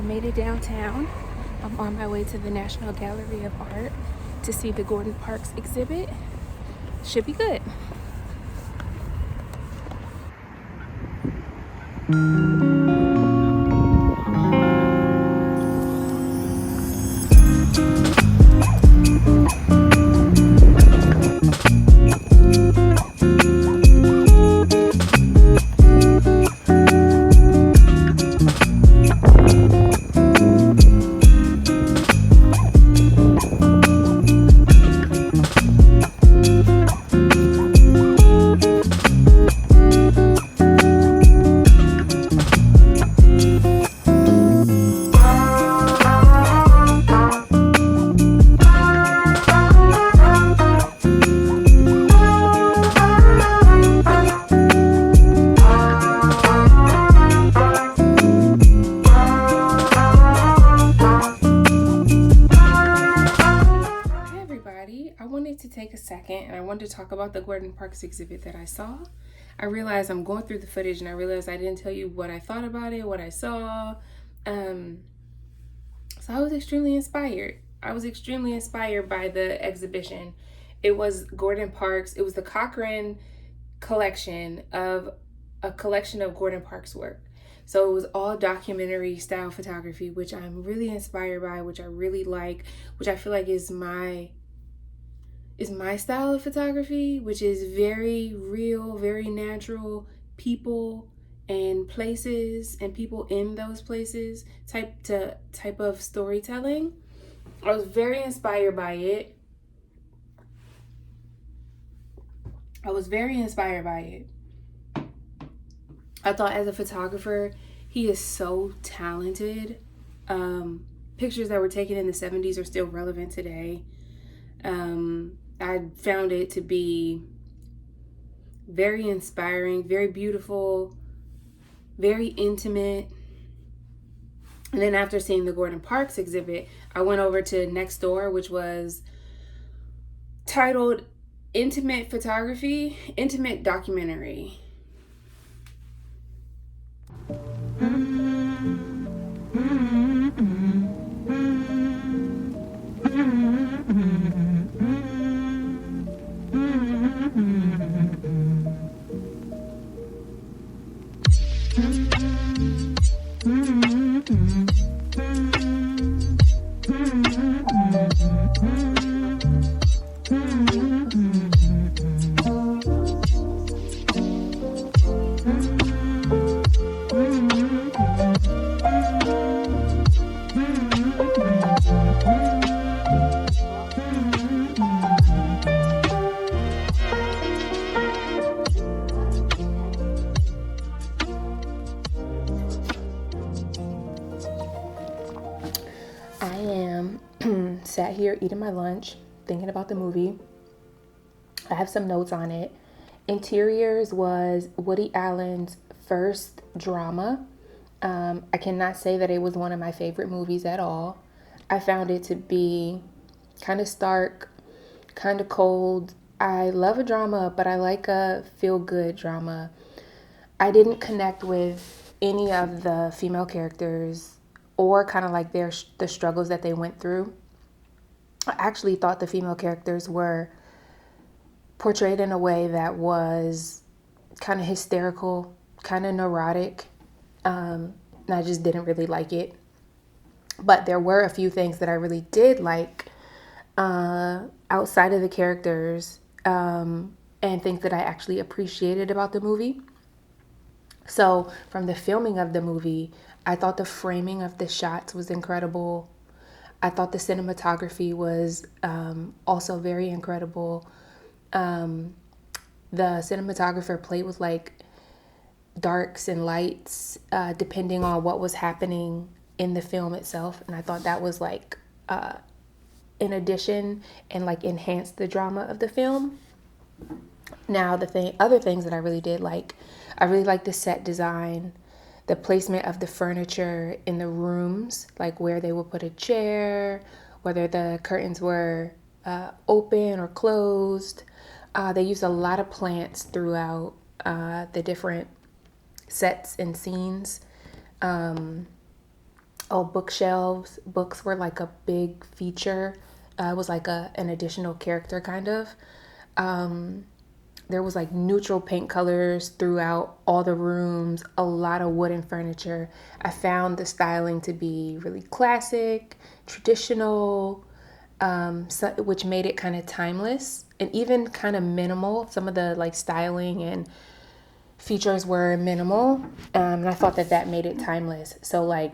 made it downtown. I'm on my way to the National Gallery of Art to see the Gordon Parks exhibit. Should be good. I wanted to take a second and I wanted to talk about the Gordon Parks exhibit that I saw. I realized I'm going through the footage and I realized I didn't tell you what I thought about it, what I saw. So I was extremely inspired. I was extremely inspired by the exhibition. It was Gordon Parks, it was the Cochrane collection of a collection of Gordon Parks' work. So it was all documentary style photography, which I'm really inspired by, which I really like, which I feel like is my style of photography, which is very real, very natural people and places and people in those places type of storytelling. I was very inspired by it. I thought as a photographer, he is so talented. Pictures that were taken in the 70s are still relevant today. I found it to be very inspiring, very beautiful, very intimate. And then after seeing the Gordon Parks exhibit, I went over to next door, which was titled Intimate Photography, Intimate Documentary. I am sat here eating my lunch, thinking about the movie. I have some notes on it. Interiors was Woody Allen's first drama. I cannot say that it was one of my favorite movies at all. I found it to be kind of stark, kind of cold. I love a drama, but I like a feel-good drama. I didn't connect with any of the female characters or kind of like the struggles that they went through. I actually thought the female characters were portrayed in a way that was kind of hysterical, kind of neurotic. And I just didn't really like it. But there were a few things that I really did like outside of the characters, and things that I actually appreciated about the movie. So from the filming of the movie, I thought the framing of the shots was incredible. I thought the cinematography was also very incredible. The cinematographer played with like darks and lights depending on what was happening in the film itself, and I thought that was like in addition and like enhanced the drama of the film. Now other things that I really did like, I really liked the set design, the placement of the furniture in the rooms, like where they would put a chair, whether the curtains were open or closed. They used a lot of plants throughout the different sets and scenes. Oh, bookshelves. Books were like a big feature. It was like an additional character kind of. Um, there was like neutral paint colors throughout all the rooms, a lot of wooden furniture. I found the styling to be really classic, traditional, which made it kind of timeless and even kind of minimal. Some of the like styling and features were minimal, and I thought that that made it timeless. So like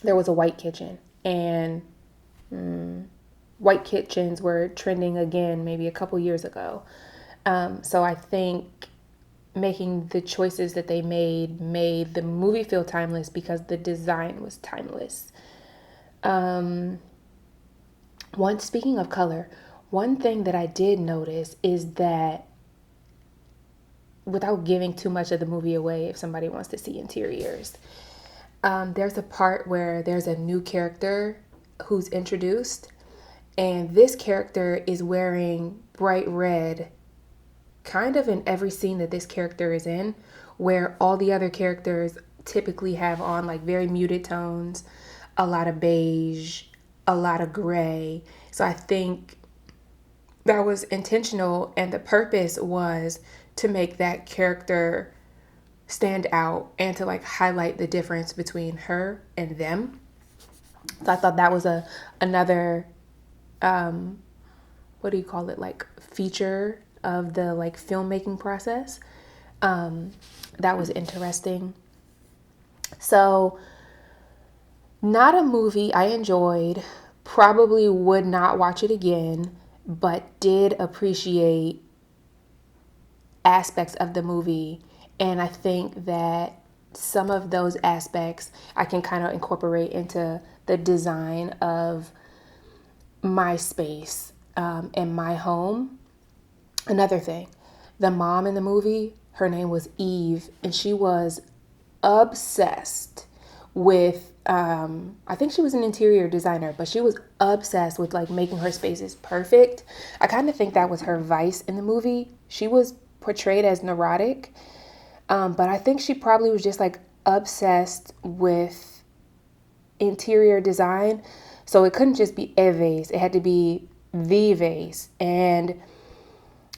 there was a white kitchen, and white kitchens were trending again maybe a couple years ago. So I think making the choices that they made the movie feel timeless because the design was timeless. One Speaking of color, one thing that I did notice is that without giving too much of the movie away, if somebody wants to see interiors, there's a part where there's a new character who's introduced, and this character is wearing bright red kind of in every scene that this character is in, where all the other characters typically have on like very muted tones, a lot of beige, a lot of gray. So I think that was intentional, and the purpose was to make that character stand out and to like highlight the difference between her and them. So I thought that was another what do you call it, like feature of the like filmmaking process. That was interesting. So not a movie I enjoyed, probably would not watch it again, but did appreciate aspects of the movie. And I think that some of those aspects I can kind of incorporate into the design of my space and my home. Another thing, the mom in the movie, her name was Eve, and she was obsessed with I think she was an interior designer, but she was obsessed with like making her spaces perfect. I kind of think that was her vice in the movie. She was portrayed as neurotic, but I think she probably was just like obsessed with interior design. So it couldn't just be a vase, it had to be the vase. And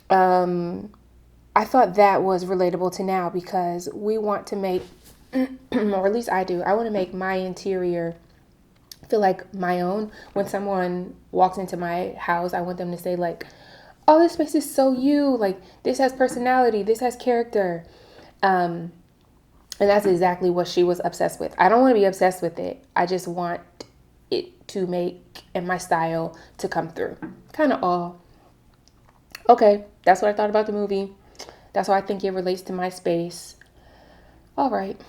I thought that was relatable to now because we want to make, or at least I do, I want to make my interior feel like my own. When someone walks into my house, I want them to say like, oh, this space is so you, like this has personality, this has character. And that's exactly what she was obsessed with. I don't want to be obsessed with it. I just want it to make and my style to come through. Kind of all. Okay, that's what I thought about the movie. That's why I think it relates to my space. All right.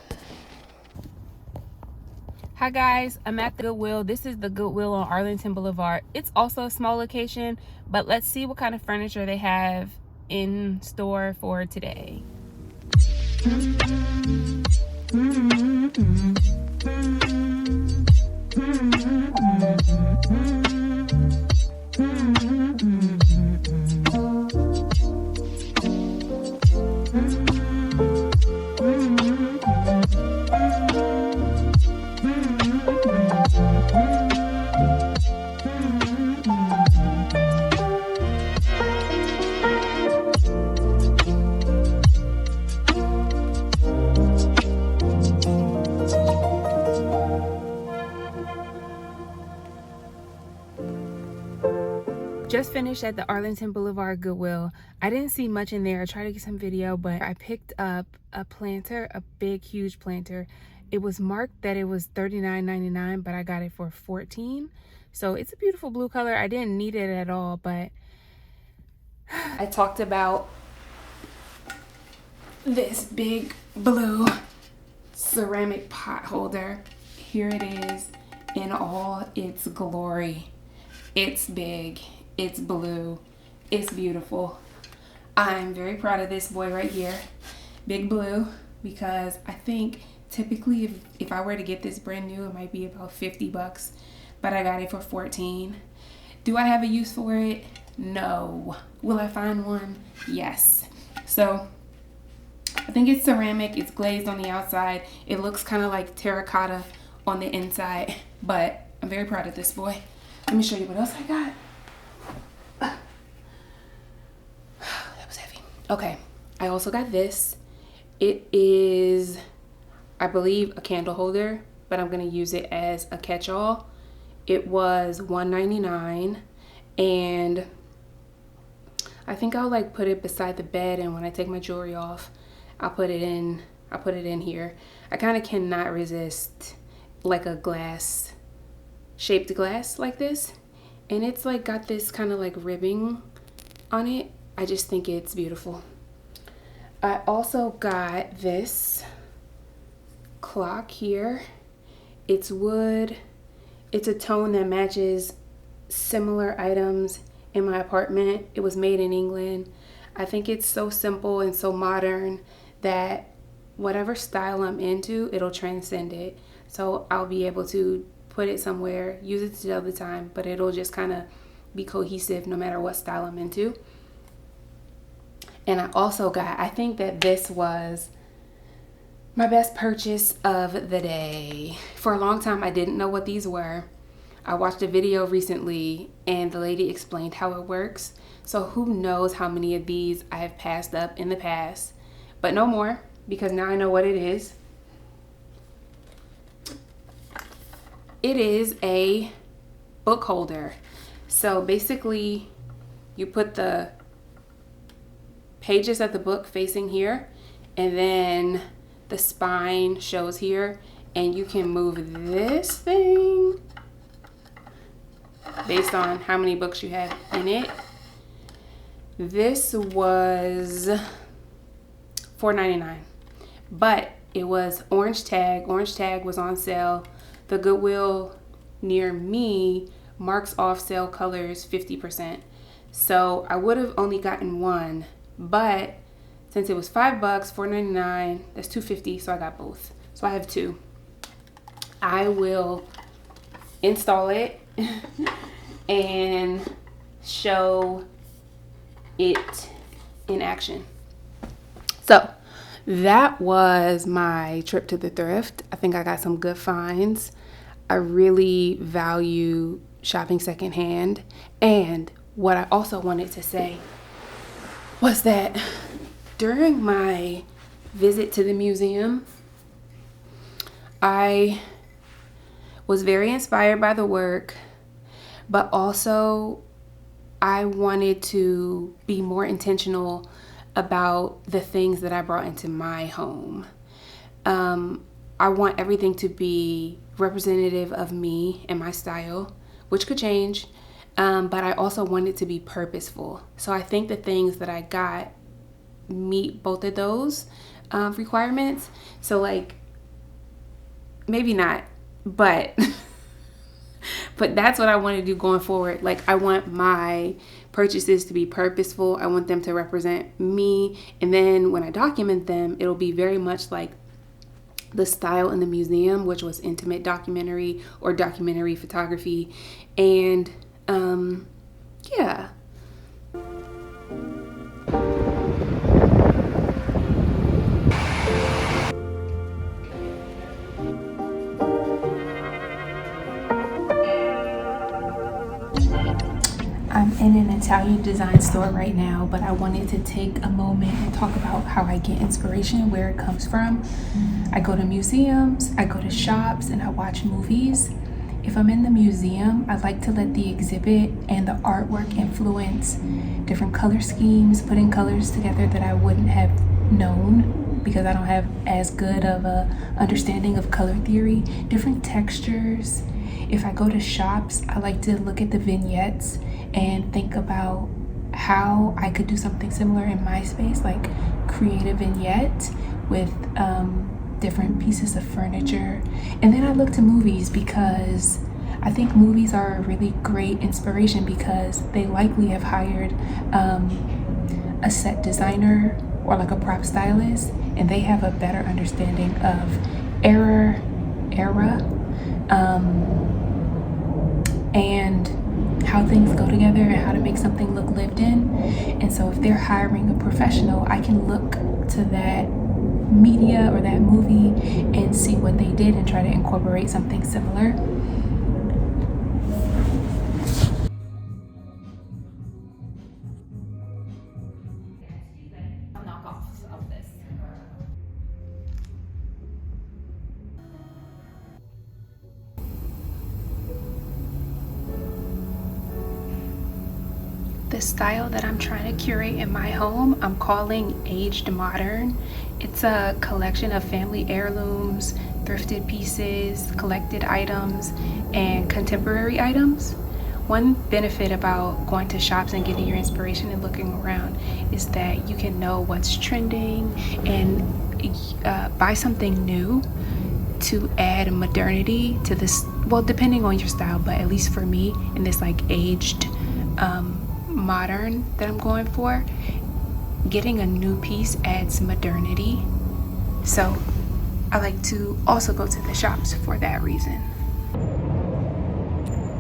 Hi guys, I'm at the Goodwill. This is the Goodwill on Arlington Boulevard. It's also a small location, but let's see what kind of furniture they have in store for today. Just finished at the Arlington Boulevard Goodwill. I didn't see much in there. I tried to get some video, but I picked up a planter, a big, huge planter. It was marked that it was $39.99, but I got it for $14. So it's a beautiful blue color. I didn't need it at all, but I talked about this big blue ceramic pot holder. Here it is in all its glory. It's big. It's blue. It's beautiful. I'm very proud of this boy right here. Big blue, because I think typically if I were to get this brand new, it might be about $50, but I got it for $14. Do I have a use for it? No. Will I find one? Yes. So I think it's ceramic. It's glazed on the outside. It looks kind of like terracotta on the inside, but I'm very proud of this boy. Let me show you what else I got. That was heavy. Okay, I also got this. It is, I believe, a candle holder, but I'm gonna use it as a catch-all. It was $1.99, and I think I'll like put it beside the bed, and when I take my jewelry off, I'll put it in here. I kind of cannot resist like a glass, shaped glass like this, and it's like got this kind of like ribbing on it. I just think it's beautiful. I also got this clock here. It's wood. It's a tone that matches similar items in my apartment. It was made in England. I think it's so simple and so modern that whatever style I'm into, it'll transcend it. So I'll be able to put it somewhere, use it to tell the time, but it'll just kind of be cohesive no matter what style I'm into. And I also got, I think that this was my best purchase of the day. For a long time, I didn't know what these were. I watched a video recently and the lady explained how it works. So who knows how many of these I have passed up in the past, but no more, because now I know what it is. It is a book holder. So basically you put the pages of the book facing here, and then the spine shows here, and you can move this thing based on how many books you have in it. This was $4.99, but it was orange tag. Orange tag was on sale. The Goodwill near me marks off sale colors 50%. So I would have only gotten one, but since it was $5, $4.99, that's $2.50, so I got both. So I have two. I will install it and show it in action. So that was my trip to the thrift. I think I got some good finds. I really value shopping secondhand. And what I also wanted to say was that during my visit to the museum, I was very inspired by the work, but also I wanted to be more intentional about the things that I brought into my home. I want everything to be representative of me and my style, which could change, but I also want it to be purposeful. So I think the things that I got meet both of those requirements. So like, maybe not, but but that's what I want to do going forward. Like, I want my purchases to be purposeful. I want them to represent me. And then when I document them, it'll be very much like the style in the museum, which was intimate documentary or documentary photography. And yeah. I'm in an Italian design store right now, but I wanted to take a moment and talk about how I get inspiration, where it comes from. I go to museums, I go to shops, and I watch movies. If I'm in the museum, I like to let the exhibit and the artwork influence different color schemes, putting colors together that I wouldn't have known because I don't have as good of a understanding of color theory, different textures. If I go to shops, I like to look at the vignettes and think about how I could do something similar in my space, like create a vignette with different pieces of furniture. And then I look to movies because I think movies are a really great inspiration because they likely have hired a set designer or like a prop stylist, and they have a better understanding of era, and how things go together and how to make something look lived in. And so if they're hiring a professional, I can look to that media or that movie and see what they did and try to incorporate something similar. Knockoffs of this. The style that I'm trying to curate in my home, I'm calling Aged Modern. It's a collection of family heirlooms, thrifted pieces, collected items, and contemporary items. One benefit about going to shops and getting your inspiration and looking around is that you can know what's trending and buy something new to add modernity to this, well, depending on your style, but at least for me, in this like aged modern that I'm going for, getting a new piece adds modernity. So I like to also go to the shops for that reason.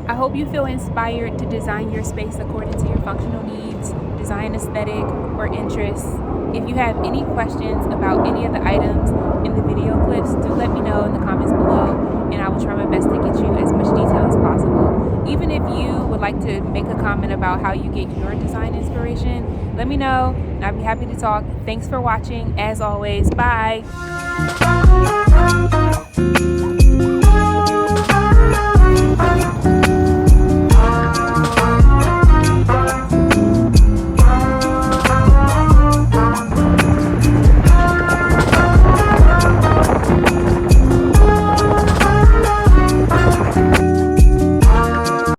I hope you feel inspired to design your space according to your functional needs, design aesthetic, or interests. If you have any questions about any of the items in the video clips, do let me know in the comments below, and I will try my best to get you as much detail as possible. Even if you would like to make a comment about how you get your design inspiration, let me know, and I'd be happy to talk. Thanks for watching. As always, bye.